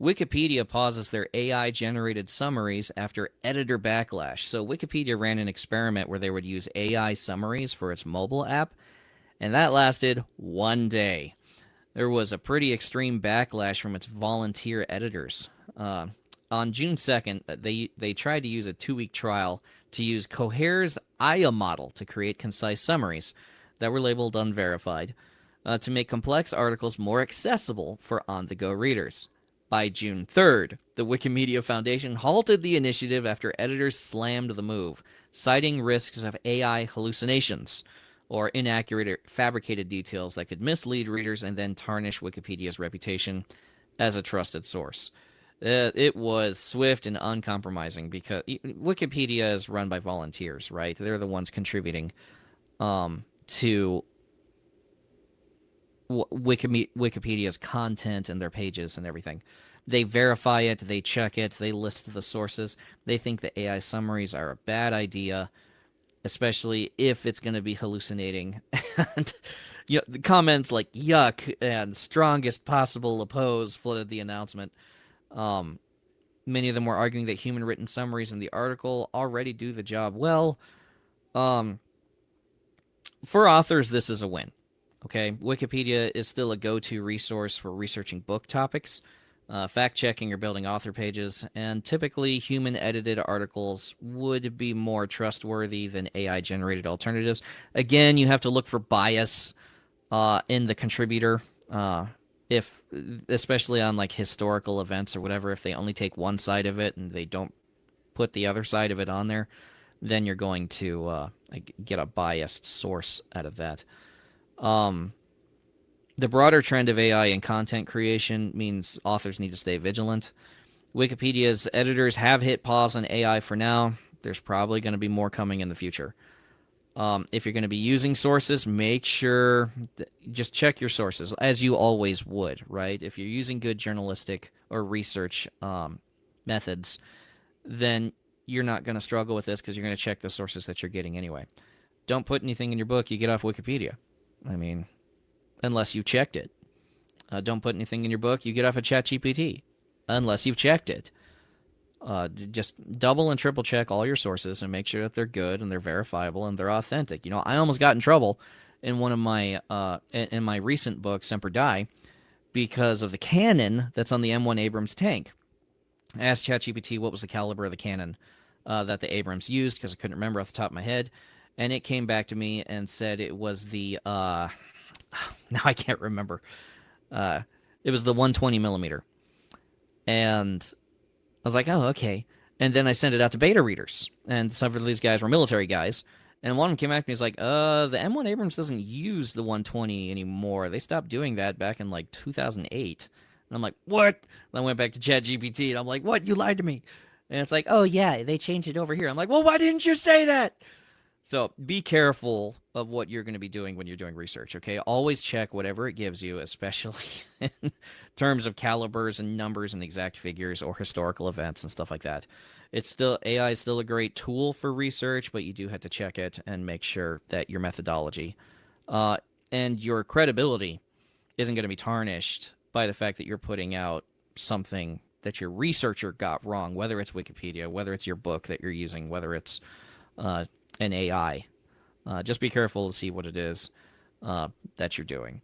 Wikipedia pauses their AI-generated summaries after editor backlash. So Wikipedia ran an experiment where they would use AI summaries for its mobile app, and that lasted 1 day. There was a pretty extreme backlash from its volunteer editors. On June 2nd, they tried to use a 2-week trial to use Cohere's Aya model to create concise summaries that were labeled unverified to make complex articles more accessible for on-the-go readers. By June 3rd, the Wikimedia Foundation halted the initiative after editors slammed the move, citing risks of AI hallucinations or inaccurate or fabricated details that could mislead readers and then tarnish Wikipedia's reputation as a trusted source. It was swift and uncompromising because Wikipedia is run by volunteers, right? They're the ones contributing to Wikipedia's content and their pages and everything. They verify it, they check it, they list the sources. They think the AI summaries are a bad idea, especially if it's going to be hallucinating. And the comments like "yuck" and "strongest possible oppose" flooded the announcement. Many of them were arguing that human written summaries in the article already do the job well. For authors, this is a win. Okay, Wikipedia is still a go-to resource for researching book topics, fact-checking or building author pages, and typically human-edited articles would be more trustworthy than AI-generated alternatives. Again, you have to look for bias in the contributor, if especially on like historical events or whatever. If they only take one side of it and they don't put the other side of it on there, then you're going to get a biased source out of that. The broader trend of AI in content creation means authors need to stay vigilant. Wikipedia's editors have hit pause on AI for now. There's probably going to be more coming in the future. If you're going to be using sources, make sure just check your sources as you always would, right? If you're using good journalistic or research methods, then you're not going to struggle with this because you're going to check the sources that you're getting anyway. Don't put anything in your book you get off Wikipedia. I mean, unless you checked it. Don't put anything in your book you get off of ChatGPT, unless you've checked it. Just double and triple check all your sources and make sure that they're good and they're verifiable and they're authentic. I almost got in trouble in one of my in my recent book, Semper Die, because of the cannon that's on the M1 Abrams tank. I asked ChatGPT what was the caliber of the cannon that the Abrams used because I couldn't remember off the top of my head, and it came back to me and said it was the now I can't remember. It was the 120 millimeter, and I was like, oh, okay. And then I sent it out to beta readers, and some of these guys were military guys, and one of them came back to me. He's like, the M1 Abrams doesn't use the 120 anymore. They stopped doing that back in like 2008. And I'm like, what? And I went back to ChatGPT, and I'm like, what? You lied to me. And it's like, oh, yeah, they changed it over here. I'm like, well, why didn't you say that? So be careful of what you're going to be doing when you're doing research, okay? Always check whatever it gives you, especially in terms of calibers and numbers and exact figures or historical events and stuff like that. AI is still a great tool for research, but you do have to check it and make sure that your methodology and your credibility isn't going to be tarnished by the fact that you're putting out something that your researcher got wrong, whether it's Wikipedia, whether it's your book that you're using, whether it's an AI. Just be careful to see what it is that you're doing.